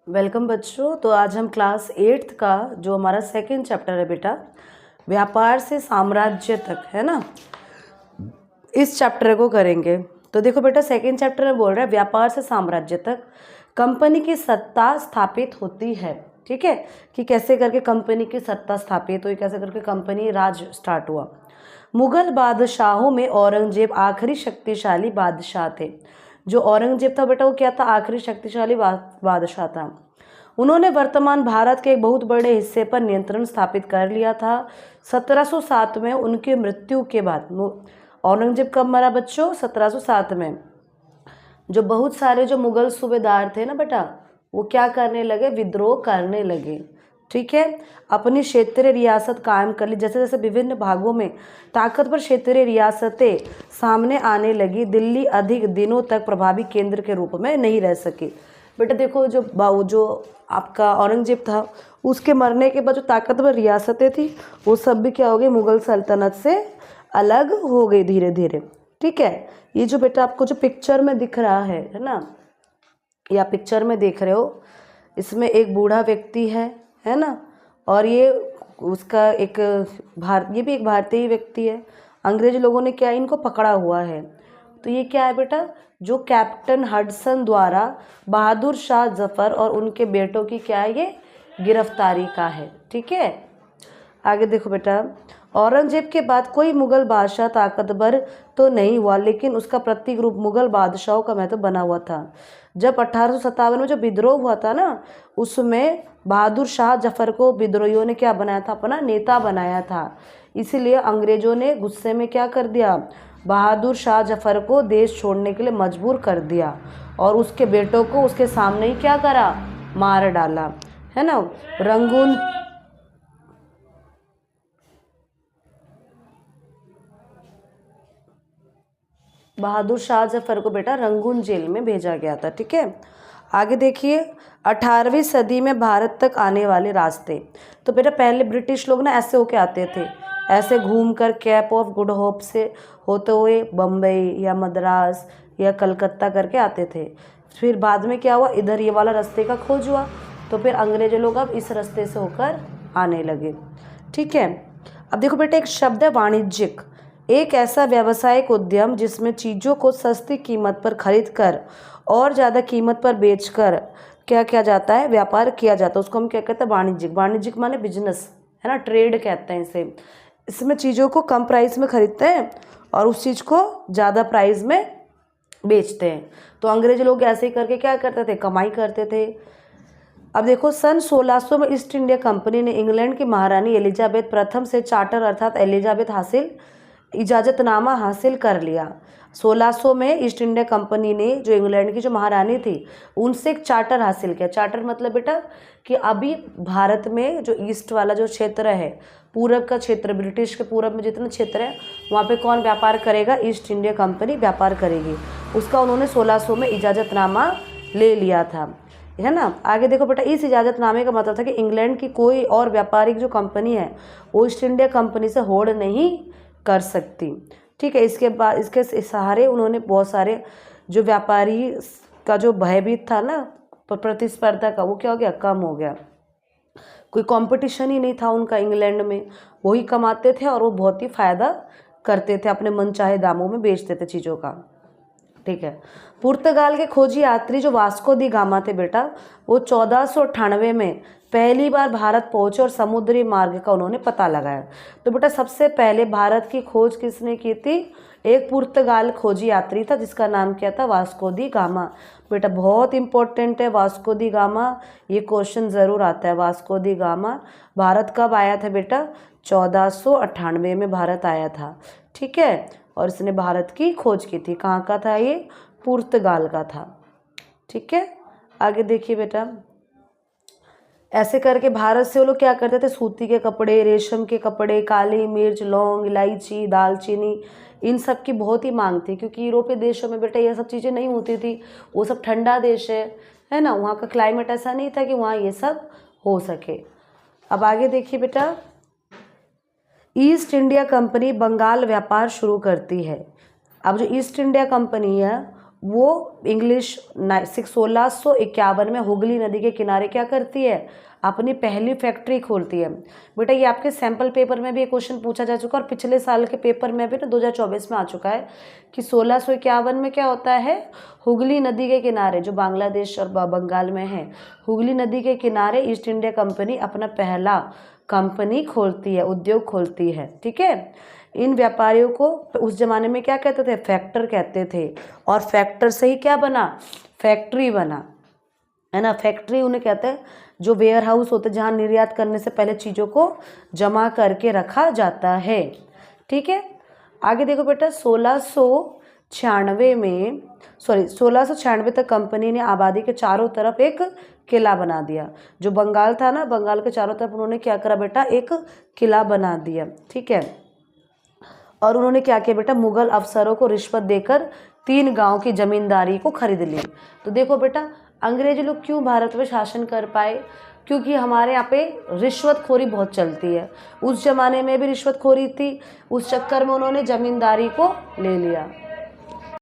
Welcome बच्चों। तो आज हम क्लास 8th का जो हमारा सेकंड चैप्टर है बेटा, व्यापार से साम्राज्य तक, है ना, इस चैप्टर को करेंगे। तो देखो बेटा, सेकंड चैप्टर में बोल रहा है व्यापार से साम्राज्य तक कंपनी की सत्ता स्थापित होती है। ठीक है, कि कैसे करके कंपनी की सत्ता स्थापित हुई, कैसे करके कंपनी राज स्टार्ट हुआ। मुगल बादशाहों में औरंगजेब आखिरी शक्तिशाली बादशाह थे। जो औरंगजेब था बेटा, वो क्या था? आखिरी शक्तिशाली बादशाह था। उन्होंने वर्तमान भारत के एक बहुत बड़े हिस्से पर नियंत्रण स्थापित कर लिया था। 1707 में उनकी मृत्यु के बाद, औरंगजेब कब मरा बच्चों? 1707 में। जो बहुत सारे जो मुगल सूबेदार थे ना बेटा, वो क्या करने लगे? विद्रोह करने लगे। ठीक है, अपनी क्षेत्रीय रियासत कायम कर ली। जैसे जैसे विभिन्न भागों में ताकतवर क्षेत्रीय रियासतें सामने आने लगी, दिल्ली अधिक दिनों तक प्रभावी केंद्र के रूप में नहीं रह सकी। बेटा देखो, जो आपका औरंगजेब था, उसके मरने के बाद जो ताकतवर रियासतें थी, वो सब भी क्या हो गई? मुगल सल्तनत से अलग हो गई धीरे धीरे। ठीक है, ये जो बेटा आपको जो पिक्चर में दिख रहा है ना, या पिक्चर में देख रहे हो, इसमें एक बूढ़ा व्यक्ति है ना, और ये उसका एक ये भी एक भारतीय व्यक्ति है। अंग्रेज लोगों ने क्या इनको पकड़ा हुआ है। तो ये क्या है बेटा? जो कैप्टन हडसन द्वारा बहादुर शाह जफर और उनके बेटों की क्या है? ये गिरफ्तारी का है। ठीक है, आगे देखो बेटा, औरंगजेब के बाद कोई मुगल बादशाह ताकतवर तो नहीं हुआ, लेकिन उसका प्रतीक रूप मुगल बादशाहों का महत्व बना हुआ था। जब 1857 में जो विद्रोह हुआ था ना, उसमें बहादुर शाह जफर को विद्रोहियों ने क्या बनाया था? अपना नेता बनाया था। इसीलिए अंग्रेजों ने गुस्से में क्या कर दिया? बहादुर शाह जफर को देश छोड़ने के लिए मजबूर कर दिया, और उसके बेटों को उसके सामने ही क्या करा? मार डाला, है ना। रंगून बहादुर शाह जफर को बेटा रंगून जेल में भेजा गया था। ठीक है, आगे देखिए, 18वीं सदी में भारत तक आने वाले रास्ते। तो बेटा पहले ब्रिटिश लोग ना ऐसे होके आते थे, ऐसे घूम कर कैप ऑफ गुड होप से होते हुए बम्बई या मद्रास या कलकत्ता करके आते थे। फिर बाद में क्या हुआ? इधर ये वाला रास्ते का खोज हुआ, तो फिर अंग्रेज लोग अब इस रास्ते से होकर आने लगे। ठीक है, अब देखो बेटा, एक शब्द है वाणिज्यिक। एक ऐसा व्यावसायिक उद्यम जिसमें चीज़ों को सस्ती कीमत पर खरीद कर और ज़्यादा कीमत पर बेचकर क्या किया जाता है? व्यापार किया जाता है। उसको हम क्या कहते हैं? वाणिज्यिक। वाणिज्यिक माने बिजनेस, है ना, ट्रेड कहते हैं इसे। इसमें चीज़ों को कम प्राइस में खरीदते हैं और उस चीज़ को ज़्यादा प्राइस में बेचते हैं। तो अंग्रेज लोग ऐसे ही करके क्या करते थे? कमाई करते थे। अब देखो, सन 1600 में ईस्ट इंडिया कंपनी ने इंग्लैंड की महारानी एलिजाबेथ प्रथम से चार्टर अर्थात इजाज़तनामा हासिल कर लिया। 1600 में ईस्ट इंडिया कंपनी ने जो इंग्लैंड की जो महारानी थी, उनसे एक चार्टर हासिल किया। चार्टर मतलब बेटा कि अभी भारत में जो ईस्ट वाला जो क्षेत्र है, पूरब का क्षेत्र, ब्रिटिश के पूरब में जितना क्षेत्र है, वहाँ पे कौन व्यापार करेगा? ईस्ट इंडिया कंपनी व्यापार करेगी। उसका उन्होंने 1600 में इजाज़तनामा ले लिया था, है ना। आगे देखो बेटा, इस इजाज़तनामे का मतलब था कि इंग्लैंड की कोई और व्यापारिक जो कंपनी है, वो ईस्ट इंडिया कंपनी से होड़ नहीं कर सकती। ठीक है, इसके बाद इसके सहारे उन्होंने बहुत सारे जो व्यापारी का जो भयभीत था ना, प्रतिस्पर्धा का, वो क्या हो गया? कम हो गया। कोई कंपटीशन ही नहीं था उनका इंग्लैंड में, वही कमाते थे और वो बहुत ही फ़ायदा करते थे, अपने मनचाहे दामों में बेचते थे चीज़ों का। ठीक है, पुर्तगाल के खोजी यात्री जो वास्को दी गामा थे बेटा, वो 1498 में पहली बार भारत पहुंचे और समुद्री मार्ग का उन्होंने पता लगाया। तो बेटा सबसे पहले भारत की खोज किसने की थी? एक पुर्तगाल खोजी यात्री था, जिसका नाम क्या था? वास्को दी गामा। बेटा बहुत इंपॉर्टेंट है वास्को दी गामा, ये क्वेश्चन ज़रूर आता है। वास्को दी गामा भारत कब आया था बेटा? 1498 में भारत आया था। ठीक है, और इसने भारत की खोज की थी। कहाँ का था ये? पुर्तगाल का था। ठीक है, आगे देखिए बेटा, ऐसे करके भारत से वो लोग क्या करते थे? सूती के कपड़े, रेशम के कपड़े, काली मिर्च, लौंग, इलायची, दालचीनी, इन सब की बहुत ही मांग थी, क्योंकि यूरोपीय देशों में बेटा ये सब चीज़ें नहीं होती थी। वो सब ठंडा देश है ना, वहाँ का क्लाइमेट ऐसा नहीं था कि वहाँ ये सब हो सके। अब आगे देखिए बेटा, ईस्ट इंडिया कंपनी बंगाल व्यापार शुरू करती है। अब जो ईस्ट इंडिया कंपनी है, वो इंग्लिश 1651 में हुगली नदी के किनारे क्या करती है, अपनी पहली फैक्ट्री खोलती है। बेटा ये आपके सैम्पल पेपर में भी एक क्वेश्चन पूछा जा चुका है और पिछले साल के पेपर में भी ना 2024 में आ चुका है कि 1651 में क्या होता है, हुगली नदी के किनारे जो बांग्लादेश और बंगाल में है, हुगली नदी के किनारे ईस्ट इंडिया कंपनी अपना पहला कंपनी खोलती है, उद्योग खोलती है। ठीक है, इन व्यापारियों को उस जमाने में क्या कहते थे, फैक्टर कहते थे, और फैक्टर से ही क्या बना, फैक्ट्री बना, है ना। फैक्ट्री उन्हें कहते हैं जो वेयर हाउस होते हैं जहाँ निर्यात करने से पहले चीज़ों को जमा करके रखा जाता है। ठीक है, आगे देखो बेटा 1696 तक कंपनी ने आबादी के चारों तरफ एक किला बना दिया। जो बंगाल था ना, बंगाल के चारों तरफ उन्होंने क्या करा बेटा, एक किला बना दिया। ठीक है, और उन्होंने क्या किया बेटा, मुगल अफसरों को रिश्वत देकर 3 गांव की जमींदारी को खरीद ली। तो देखो बेटा अंग्रेज लोग क्यों भारत में शासन कर पाए, क्योंकि हमारे यहाँ पे रिश्वतखोरी बहुत चलती है। उस जमाने में भी रिश्वतखोरी थी, उस चक्कर में उन्होंने जमींदारी को ले लिया।